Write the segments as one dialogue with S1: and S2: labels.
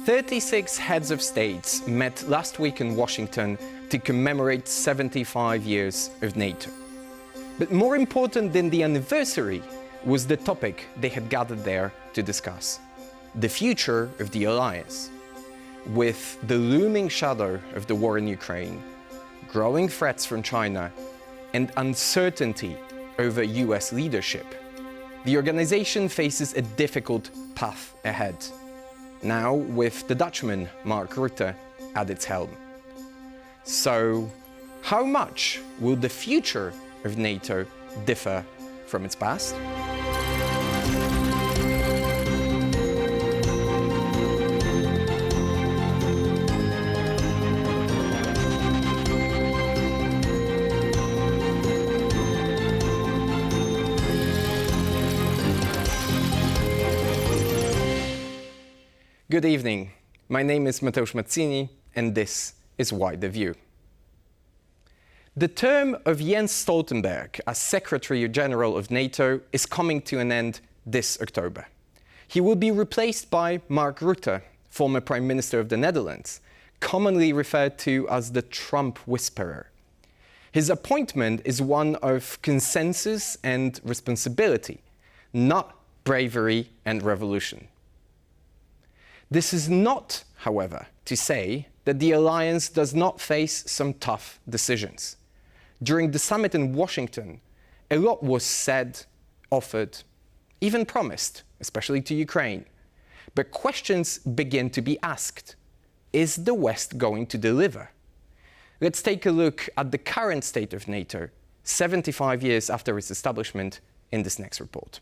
S1: "36 heads of states met last week in Washington to commemorate 75 years of NATO. But more important than the anniversary was the topic they had gathered there to discuss: the future of the alliance. With the looming shadow of the war in Ukraine, growing threats from China, and uncertainty over US leadership, the organization faces a difficult path ahead, now with the Dutchman Mark Rutte at its helm. So, how much will the future of NATO differ from its past? Good evening. My name is Mateusz Mazzini, and this is Wide the View. The term of Jens Stoltenberg as Secretary General of NATO is coming to an end this October. He will be replaced by Mark Rutte, former Prime Minister of the Netherlands, commonly referred to as the Trump Whisperer. His appointment is one of consensus and responsibility, not bravery and revolution. This is not, however, to say that the alliance does not face some tough decisions. During the summit in Washington, a lot was said, offered, even promised, especially to Ukraine. But questions begin to be asked. Is the West going to deliver? Let's take a look at the current state of NATO, 75 years after its establishment, in this next report.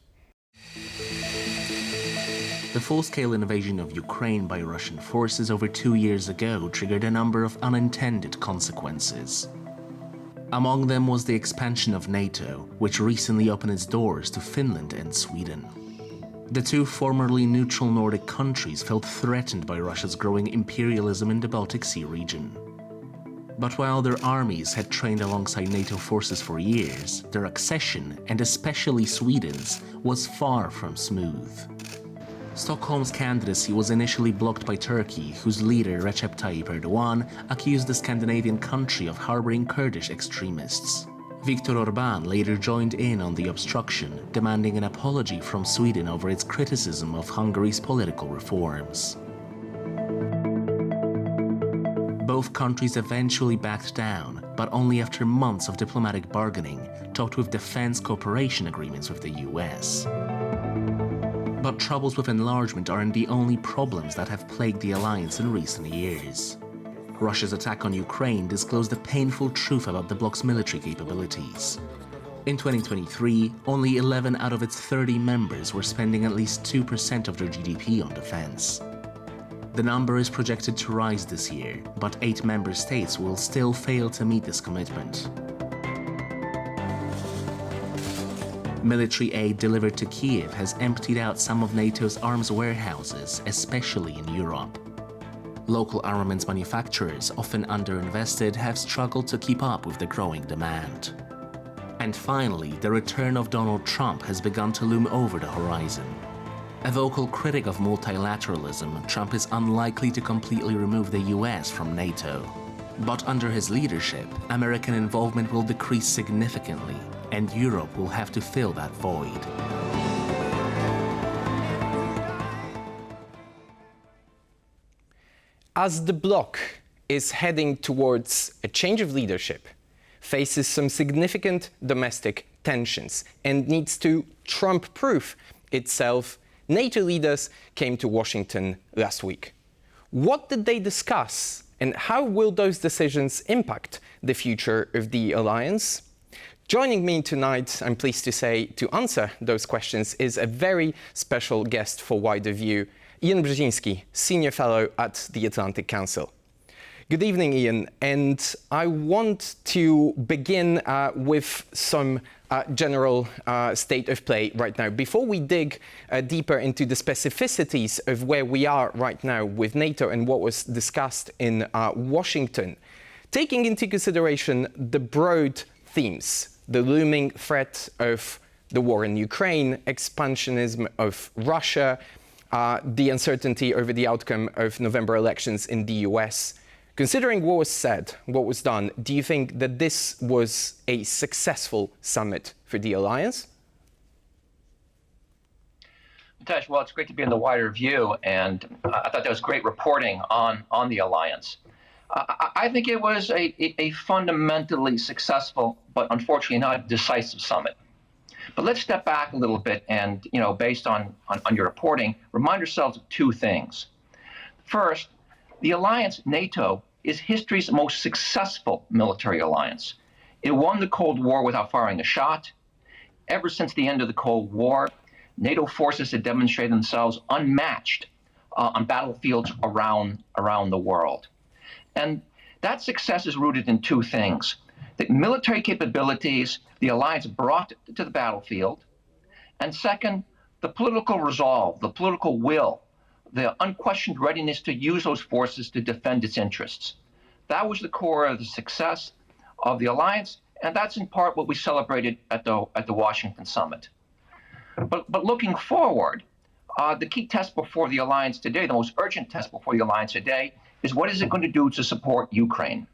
S2: The full-scale invasion of Ukraine by Russian forces over 2 years ago triggered a number of unintended consequences. Among them was the expansion of NATO, which recently opened its doors to Finland and Sweden. The two formerly neutral Nordic countries felt threatened by Russia's growing imperialism in the Baltic Sea region. But while their armies had trained alongside NATO forces for years, their accession, and especially Sweden's, was far from smooth. Stockholm's candidacy was initially blocked by Turkey, whose leader Recep Tayyip Erdoğan accused the Scandinavian country of harboring Kurdish extremists. Viktor Orbán later joined in on the obstruction, demanding an apology from Sweden over its criticism of Hungary's political reforms. Both countries eventually backed down, but only after months of diplomatic bargaining, topped with defense cooperation agreements with the US. But troubles with enlargement aren't the only problems that have plagued the alliance in recent years. Russia's attack on Ukraine disclosed the painful truth about the bloc's military capabilities. In 2023, only 11 out of its 30 members were spending at least 2% of their GDP on defense. The number is projected to rise this year, but 8 member states will still fail to meet this commitment. Military aid delivered to Kiev has emptied out some of NATO's arms warehouses, especially in Europe. Local armaments manufacturers, often underinvested, have struggled to keep up with the growing demand. And finally, the return of Donald Trump has begun to loom over the horizon. A vocal critic of multilateralism, Trump is unlikely to completely remove the US from NATO. But under his leadership, American involvement will decrease significantly, and Europe will have to fill that void.
S1: As the bloc is heading towards a change of leadership, faces some significant domestic tensions, and needs to Trump-proof itself, NATO leaders came to Washington last week. What did they discuss, and how will those decisions impact the future of the alliance? Joining me tonight, I'm pleased to say, to answer those questions is a very special guest for Wider View, Ian Brzezinski, Senior Fellow at the Atlantic Council. Good evening, Ian, and I want to begin with some general state of play right now. Before we dig deeper into the specificities of where we are right now with NATO and what was discussed in Washington, taking into consideration the broad themes, the looming threat of the war in Ukraine, expansionism of Russia, the uncertainty over the outcome of November elections in the US. Considering what was said, what was done, do you think that this was a successful summit for the alliance?
S3: Mitesh, well, it's great to be in the wider view, and I thought that was great reporting on the alliance. I think it was a fundamentally successful, but unfortunately not decisive summit. But let's step back a little bit and, based on your reporting, remind ourselves of two things. First, the alliance, NATO, is history's most successful military alliance. It won the Cold War without firing a shot. Ever since the end of the Cold War, NATO forces have demonstrated themselves unmatched on battlefields around the world. And that success is rooted in two things: the military capabilities the alliance brought to the battlefield, and second, the political resolve, the political will, the unquestioned readiness to use those forces to defend its interests. That was the core of the success of the alliance, and that's in part what we celebrated at the Washington Summit. But looking forward, the key test before the alliance today, the most urgent test before the alliance today, is what is it going to do to support Ukraine?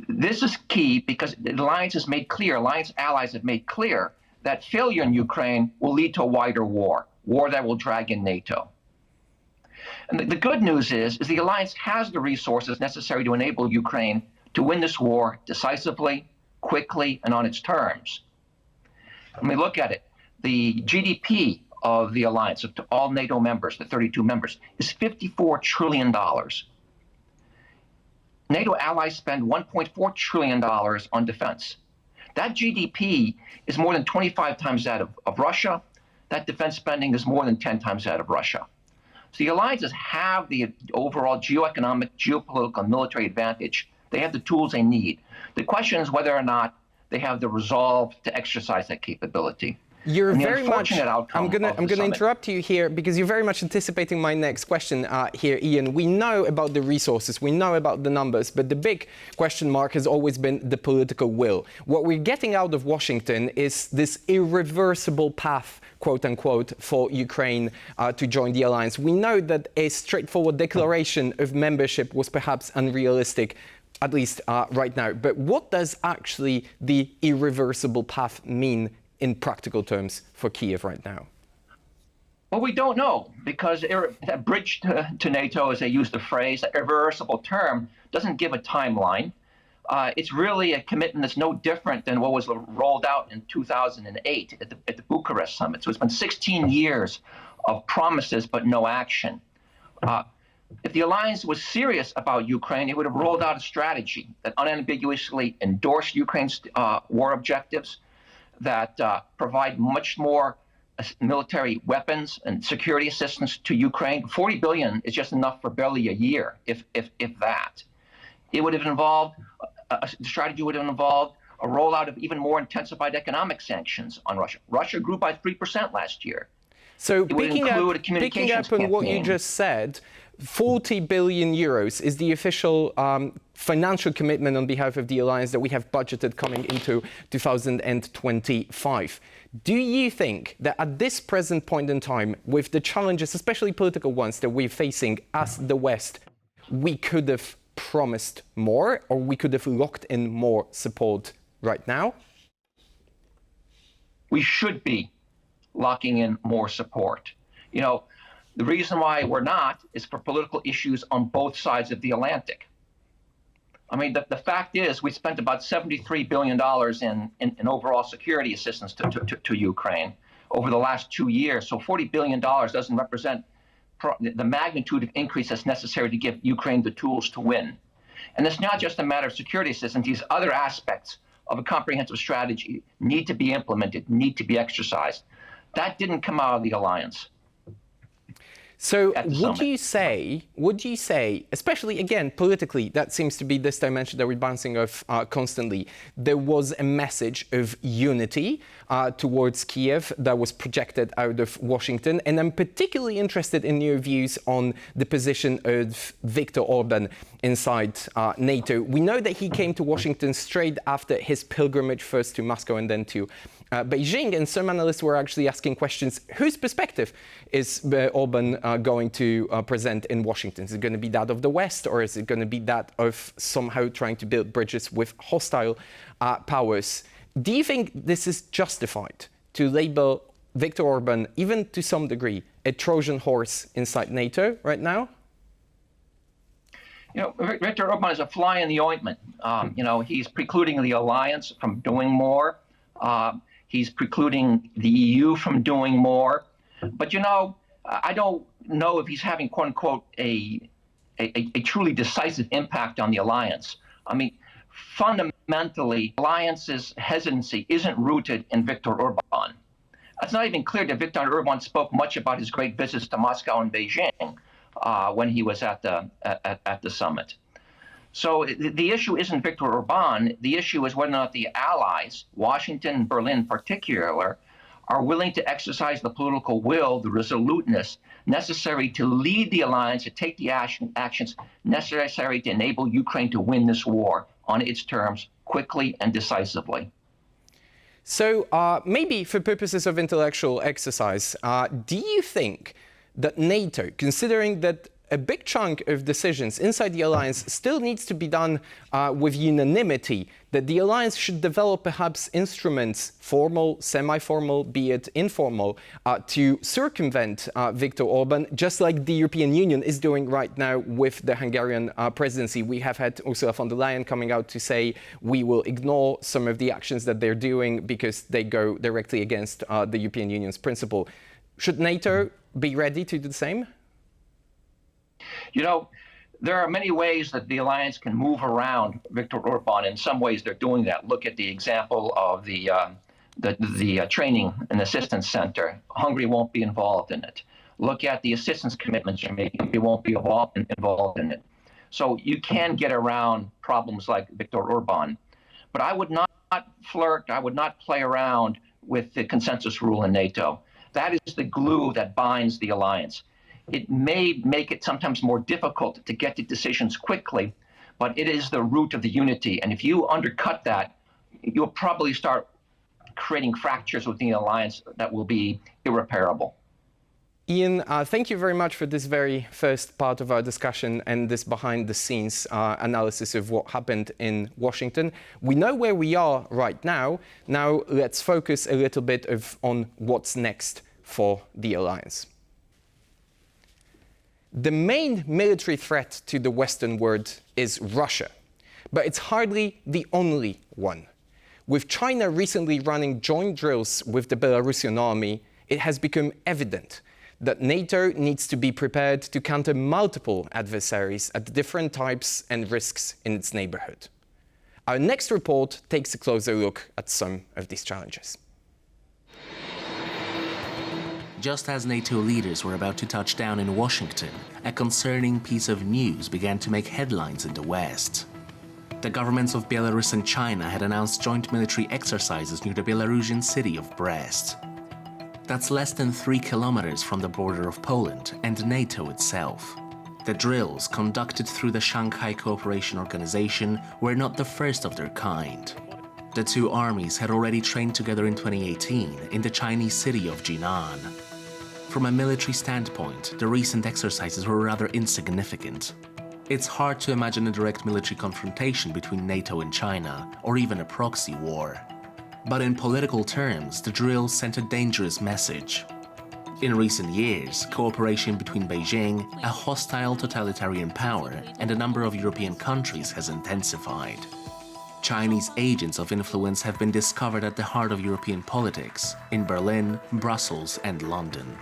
S3: This is key because the alliance has made clear, alliance allies have made clear that failure in Ukraine will lead to a wider war that will drag in NATO. And the good news is the alliance has the resources necessary to enable Ukraine to win this war decisively, quickly, and on its terms. When we look at it, the GDP of the alliance, of all NATO members, the 32 members, is $54 trillion. NATO allies spend $1.4 trillion on defense. That GDP is more than 25 times that of Russia. That defense spending is more than 10 times that of Russia. So the alliances have the overall geoeconomic, geopolitical, and military advantage. They have the tools they need. The question is whether or not they have the resolve to exercise that capability.
S1: You're very much. I'm gonna interrupt you here because you're very much anticipating my next question here, Ian. We know about the resources, we know about the numbers, but the big question mark has always been the political will. What we're getting out of Washington is this irreversible path, quote unquote, for Ukraine to join the alliance. We know that a straightforward declaration of membership was perhaps unrealistic, at least right now. But what does actually the irreversible path mean in practical terms for Kyiv right now?
S3: Well, we don't know, because that bridge to NATO, as they use the phrase, that irreversible term, doesn't give a timeline. It's really a commitment that's no different than what was rolled out in 2008 at the Bucharest Summit. So it's been 16 years of promises but no action. If the alliance was serious about Ukraine, it would have rolled out a strategy that unambiguously endorsed Ukraine's war objectives, that provide much more military weapons and security assistance to Ukraine. 40 billion is just enough for barely a year, if that. It would have involved, the strategy would have involved a rollout of even more intensified economic sanctions on Russia. Russia grew by 3% last year.
S1: So picking up on what you just said, 40 billion euros is the official financial commitment on behalf of the alliance that we have budgeted coming into 2025. Do you think that at this present point in time, with the challenges, especially political ones, that we're facing as the West, we could have promised more, or we could have locked in more support right now?
S3: We should be locking in more support. The reason why we're not is for political issues on both sides of the Atlantic. I mean, the fact is we spent about $73 billion in overall security assistance to Ukraine over the last 2 years. So $40 billion doesn't represent the magnitude of increase that's necessary to give Ukraine the tools to win. And it's not just a matter of security assistance. These other aspects of a comprehensive strategy need to be implemented, need to be exercised. That didn't come out of the alliance.
S1: So would you say, especially again politically, that seems to be this dimension that we're bouncing off constantly, there was a message of unity towards Kyiv that was projected out of Washington, and I'm particularly interested in your views on the position of Viktor Orbán inside NATO. We know that he came to Washington straight after his pilgrimage, first to Moscow and then to Beijing, and some analysts were actually asking questions: whose perspective is Orbán going to present in Washington? Is it going to be that of the West, or is it going to be that of somehow trying to build bridges with hostile powers? Do you think this is justified to label Viktor Orbán, even to some degree, a Trojan horse inside NATO right now?
S3: You know, Viktor Orbán is a fly in the ointment. You know, he's precluding the alliance from doing more. He's precluding the EU from doing more. But, you know, I don't know if he's having, quote unquote, a truly decisive impact on the alliance. I mean, fundamentally, alliance's hesitancy isn't rooted in Viktor Orbán. It's not even clear that Viktor Orbán spoke much about his great visits to Moscow and Beijing when he was at the summit. So the issue isn't Viktor Orbán. The issue is whether or not the allies, Washington and Berlin in particular, are willing to exercise the political will, the resoluteness necessary to lead the alliance, to take the actions necessary to enable Ukraine to win this war on its terms quickly and decisively.
S1: So maybe for purposes of intellectual exercise, do you think that NATO, considering that a big chunk of decisions inside the alliance still needs to be done with unanimity, that the alliance should develop perhaps instruments, formal, semi-formal, be it informal, to circumvent Viktor Orbán, just like the European Union is doing right now with the Hungarian presidency? We have had Ursula von der Leyen coming out to say we will ignore some of the actions that they're doing because they go directly against the European Union's principle. Should NATO be ready to do the same?
S3: You know, there are many ways that the alliance can move around Viktor Orbán. In some ways, they're doing that. Look at the example of the training and assistance center. Hungary won't be involved in it. Look at the assistance commitments you're making. Hungary won't be involved in it. So you can get around problems like Viktor Orbán. But I would not flirt, I would not play around with the consensus rule in NATO. That is the glue that binds the alliance. It may make it sometimes more difficult to get to decisions quickly, but it is the root of the unity. And if you undercut that, you'll probably start creating fractures within the alliance that will be irreparable.
S1: Ian, thank you very much for this very first part of our discussion and this behind-the-scenes analysis of what happened in Washington. We know where we are right now. Now let's focus a little bit on what's next for the alliance. The main military threat to the Western world is Russia, but it's hardly the only one. With China recently running joint drills with the Belarusian army, it has become evident that NATO needs to be prepared to counter multiple adversaries at different types and risks in its neighborhood. Our next report takes a closer look at some of these challenges.
S2: Just as NATO leaders were about to touch down in Washington, a concerning piece of news began to make headlines in the West. The governments of Belarus and China had announced joint military exercises near the Belarusian city of Brest. That's less than 3 kilometers from the border of Poland and NATO itself. The drills, conducted through the Shanghai Cooperation Organization, were not the first of their kind. The two armies had already trained together in 2018 in the Chinese city of Jinan. From a military standpoint, the recent exercises were rather insignificant. It's hard to imagine a direct military confrontation between NATO and China, or even a proxy war. But in political terms, the drills sent a dangerous message. In recent years, cooperation between Beijing, a hostile totalitarian power, and a number of European countries has intensified. Chinese agents of influence have been discovered at the heart of European politics, in Berlin, Brussels, and London.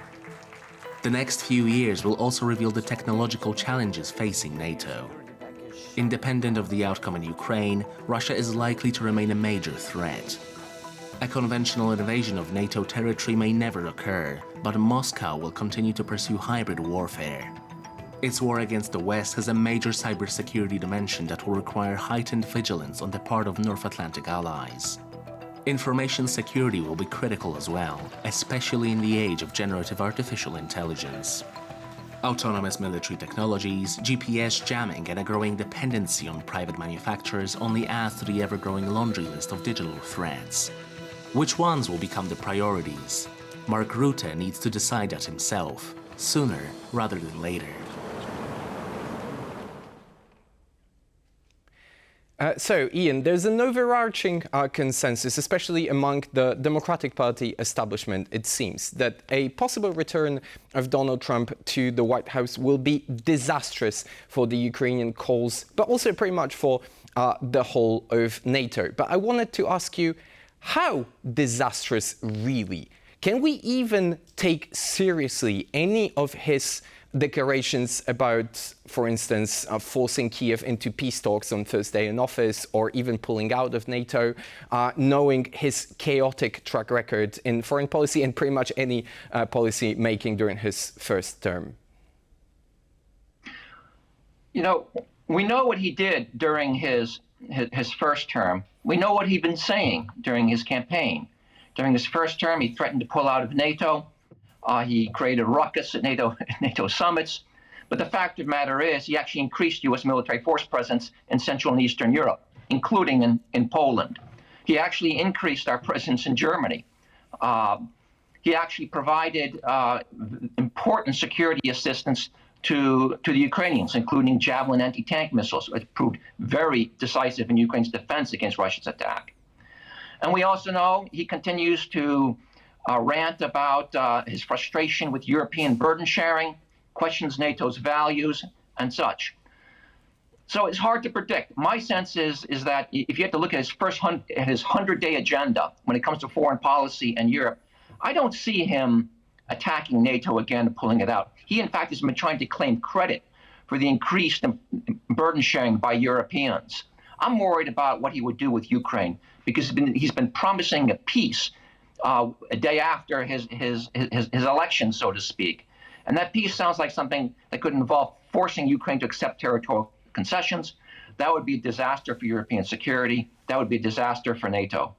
S2: The next few years will also reveal the technological challenges facing NATO. Independent of the outcome in Ukraine, Russia is likely to remain a major threat. A conventional invasion of NATO territory may never occur, but Moscow will continue to pursue hybrid warfare. Its war against the West has a major cybersecurity dimension that will require heightened vigilance on the part of North Atlantic allies. Information security will be critical as well, especially in the age of generative artificial intelligence. Autonomous military technologies, GPS jamming, and a growing dependency on private manufacturers only add to the ever-growing laundry list of digital threats. Which ones will become the priorities? Mark Rutte needs to decide that himself, sooner rather than later.
S1: So, Ian, there's an overarching consensus, especially among the Democratic Party establishment, it seems, that a possible return of Donald Trump to the White House will be disastrous for the Ukrainian cause, but also pretty much for the whole of NATO. But I wanted to ask you, how disastrous really? Can we even take seriously any of his declarations about, for instance, forcing Kiev into peace talks on Thursday in office, or even pulling out of NATO, knowing his chaotic track record in foreign policy and pretty much any policy making during his first term?
S3: You know, we know what he did during his first term. We know what he'd been saying during his campaign. During his first term, he threatened to pull out of NATO. He created a ruckus at NATO summits. But the fact of the matter is, he actually increased U.S. military force presence in Central and Eastern Europe, including in Poland. He actually increased our presence in Germany. He actually provided important security assistance to the Ukrainians, including Javelin anti-tank missiles, which proved very decisive in Ukraine's defense against Russia's attack. And we also know he continues to rant about his frustration with European burden sharing, questions NATO's values, and such. So it's hard to predict. My sense is that if you have to look at his 100-day agenda when it comes to foreign policy and Europe, I don't see him attacking NATO again and pulling it out. He, in fact, has been trying to claim credit for the increased burden sharing by Europeans. I'm worried about what he would do with Ukraine, because he's been promising a peace a day after his election, so to speak. And that peace sounds like something that could involve forcing Ukraine to accept territorial concessions. That would be a disaster for European security. That would be a disaster for NATO.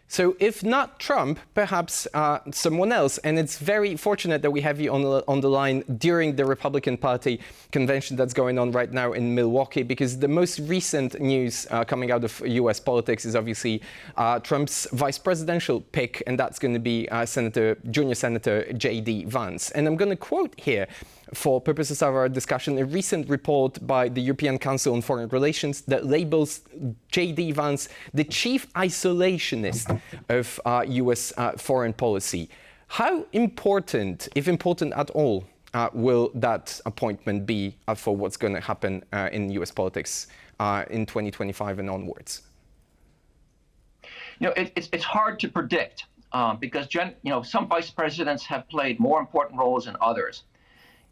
S1: So if not Trump, perhaps someone else. And it's very fortunate that we have you on the line during the Republican Party convention that's going on right now in Milwaukee, because the most recent news coming out of US politics is obviously Trump's vice presidential pick, and that's going to be Junior Senator J.D. Vance. And I'm going to quote here, for purposes of our discussion, a recent report by the European Council on Foreign Relations that labels J.D. Vance the chief isolationist of US foreign policy. How important, if important at all, will that appointment be for what's going to happen in US politics in 2025 and onwards?
S3: You know, it's hard to predict because some vice presidents have played more important roles than others.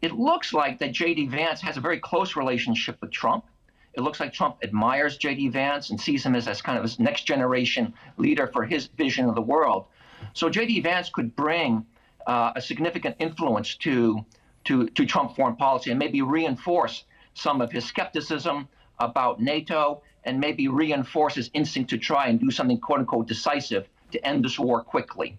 S3: It looks like that J.D. Vance has a very close relationship with Trump. It looks like Trump admires J.D. Vance and sees him as kind of his next generation leader for his vision of the world. So J.D. Vance could bring a significant influence to Trump foreign policy and maybe reinforce some of his skepticism about NATO and maybe reinforce his instinct to try and do something quote unquote decisive to end this war quickly.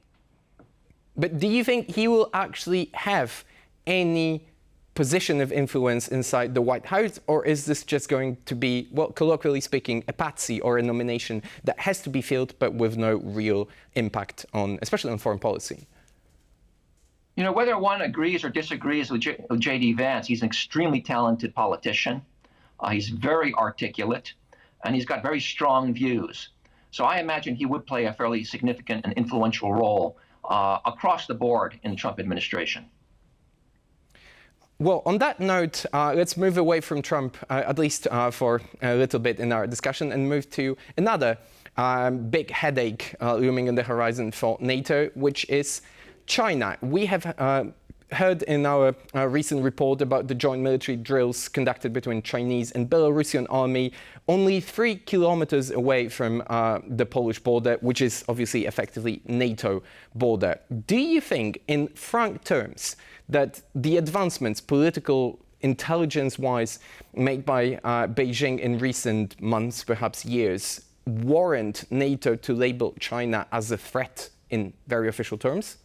S1: But do you think he will actually have any position of influence inside the White House, or is this just going to be, well, colloquially speaking, a patsy or a nomination that has to be filled but with no real impact on, especially on foreign policy?
S3: You know, whether one agrees or disagrees with J.D. Vance, he's an extremely talented politician. He's very articulate, and he's got very strong views. So I imagine he would play a fairly significant and influential role across the board in the Trump administration.
S1: Well, on that note, let's move away from Trump, at least for a little bit in our discussion, and move to another big headache looming on the horizon for NATO, which is China. We have heard in our recent report about the joint military drills conducted between Chinese and Belarusian army only 3 kilometers away from the Polish border, which is obviously effectively NATO border. Do you think, in frank terms, that the advancements, political intelligence-wise, made by Beijing in recent months, perhaps years, warrant NATO to label China as a threat in very official terms?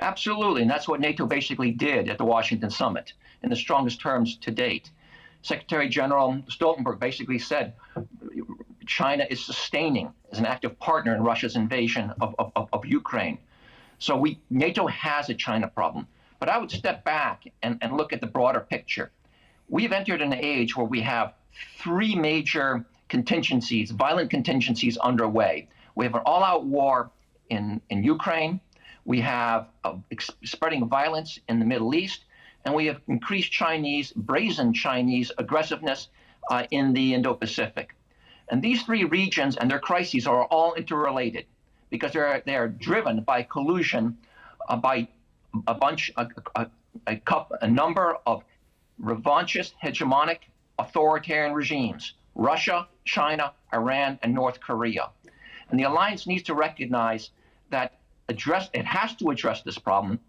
S3: Absolutely, and that's what NATO basically did at the Washington Summit in the strongest terms to date. Secretary General Stoltenberg basically said China is sustaining as an active partner in Russia's invasion of Ukraine. So NATO has a China problem. But I would step back and look at the broader picture. We've entered an age where we have three major contingencies, violent contingencies underway. We have an all-out war in Ukraine. We have spreading violence in the Middle East, and we have increased brazen Chinese aggressiveness in the Indo-Pacific. And these three regions and their crises are all interrelated because they are driven by collusion by a number of revanchist, hegemonic, authoritarian regimes: Russia, China, Iran, and North Korea. And the alliance needs to recognize that it has to address this problem.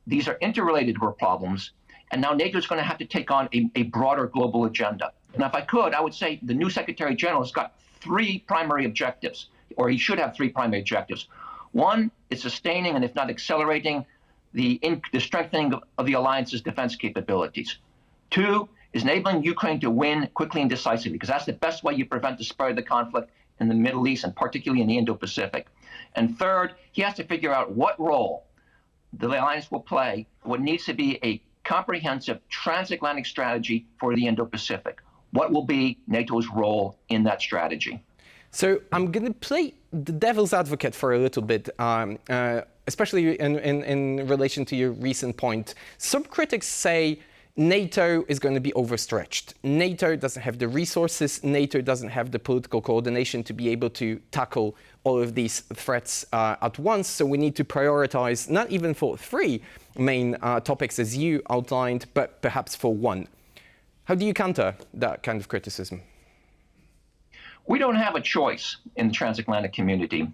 S3: These are interrelated problems, and now NATO is going to have to take on a broader global agenda. And if I could, I would say the new Secretary General has got three primary objectives, or he should have three primary objectives. One is sustaining and, if not accelerating, the strengthening of the alliance's defense capabilities. Two is enabling Ukraine to win quickly and decisively, because that's the best way you prevent the spread of the conflict in the Middle East and particularly in the Indo-Pacific. And third, he has to figure out what role the alliance will play, what needs to be a comprehensive transatlantic strategy for the Indo-Pacific. What will be NATO's role in that strategy?
S1: So I'm going to play the devil's advocate for a little bit, especially in relation to your recent point. Some critics say NATO is going to be overstretched. NATO doesn't have the resources. NATO doesn't have the political coordination to be able to tackle all of these threats at once. So we need to prioritize, not even for three main topics as you outlined, but perhaps for one. How do you counter that kind of criticism?
S3: We don't have a choice in the transatlantic community.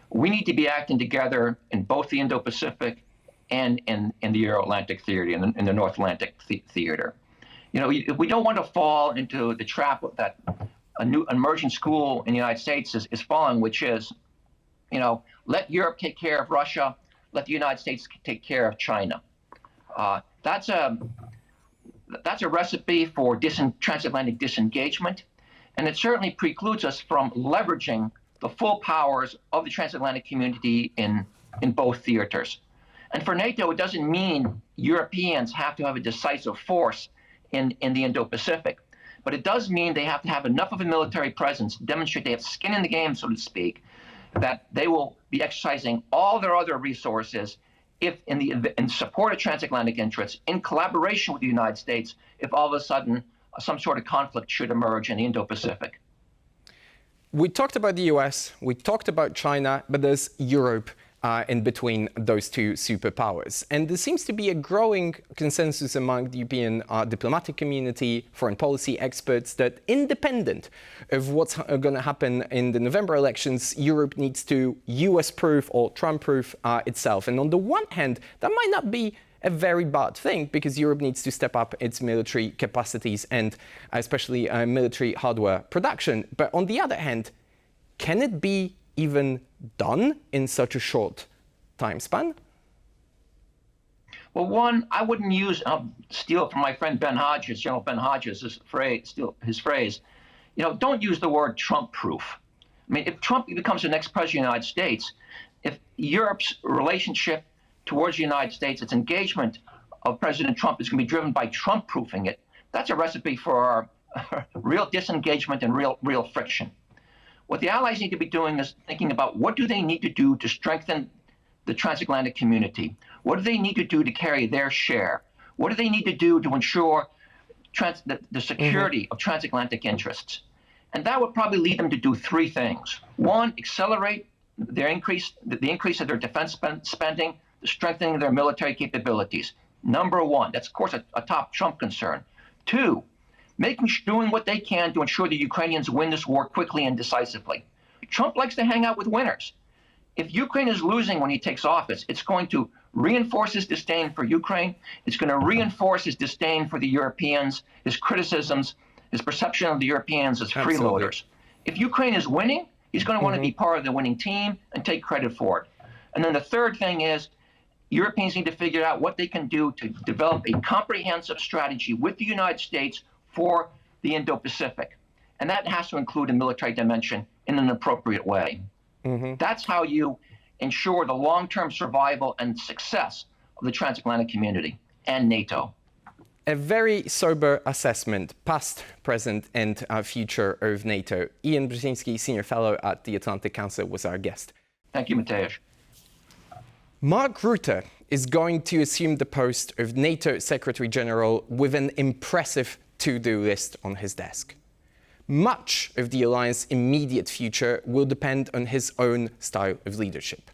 S3: We need to be acting together in both the Indo-Pacific and in the Euro-Atlantic theater, in the North Atlantic theater. You know, we don't want to fall into the trap that a new emerging school in the United States is following, which is, you know, let Europe take care of Russia, let the United States take care of China. That's a recipe for transatlantic disengagement, and it certainly precludes us from leveraging the full powers of the transatlantic community in both theaters. And for NATO, it doesn't mean Europeans have to have a decisive force in the Indo-Pacific, but it does mean they have to have enough of a military presence to demonstrate they have skin in the game, so to speak, that they will be exercising all their other resources in support of transatlantic interests, in collaboration with the United States, if all of a sudden some sort of conflict should emerge in the Indo-Pacific.
S1: We talked about the US, we talked about China, but there's Europe in between those two superpowers. And there seems to be a growing consensus among the European diplomatic community, foreign policy experts, that independent of what's going to happen in the November elections, Europe needs to US-proof or Trump-proof itself. And on the one hand, that might not be a very bad thing, because Europe needs to step up its military capacities and especially military hardware production. But on the other hand, can it be even done in such a short time span?
S3: Well, one, I wouldn't steal from my friend Ben Hodges, General Ben Hodges, his phrase, you know, don't use the word Trump-proof. I mean, if Trump becomes the next president of the United States, if Europe's relationship towards the United States, its engagement of President Trump is going to be driven by Trump-proofing it, that's a recipe for real disengagement and real friction. What the allies need to be doing is thinking about what do they need to do to strengthen the transatlantic community? What do they need to do to carry their share? What do they need to do to ensure the security of transatlantic interests? And that would probably lead them to do three things. One, accelerate the increase of their defense spending, the strengthening of their military capabilities. Number one, that's of course a top Trump concern. Two, doing what they can to ensure the Ukrainians win this war quickly and decisively. Trump likes to hang out with winners. If Ukraine is losing when he takes office, it's going to reinforce his disdain for Ukraine. It's going to reinforce his disdain for the Europeans, his criticisms, his perception of the Europeans as freeloaders. If Ukraine is winning, he's going to want to be part of the winning team and take credit for it. And then the third thing is, Europeans need to figure out what they can do to develop a comprehensive strategy with the United States for the Indo-Pacific. And that has to include a military dimension in an appropriate way. That's how you ensure the long-term survival and success of the transatlantic community and NATO.
S1: A very sober assessment, past, present, and future of NATO. Ian Brzezinski, Senior Fellow at the Atlantic Council, was our guest.
S3: Thank you, Mateusz.
S1: Mark Rutte is going to assume the post of NATO Secretary General with an impressive to-do list on his desk. Much of the alliance's immediate future will depend on his own style of leadership.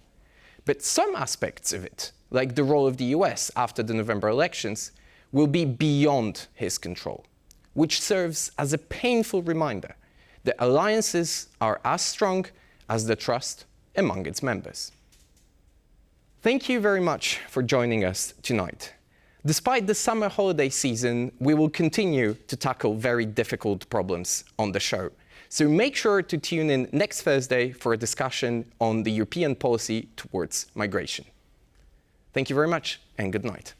S1: But some aspects of it, like the role of the US after the November elections, will be beyond his control, which serves as a painful reminder that alliances are as strong as the trust among its members. Thank you very much for joining us tonight. Despite the summer holiday season, we will continue to tackle very difficult problems on the show. So make sure to tune in next Thursday for a discussion on the European policy towards migration. Thank you very much and good night.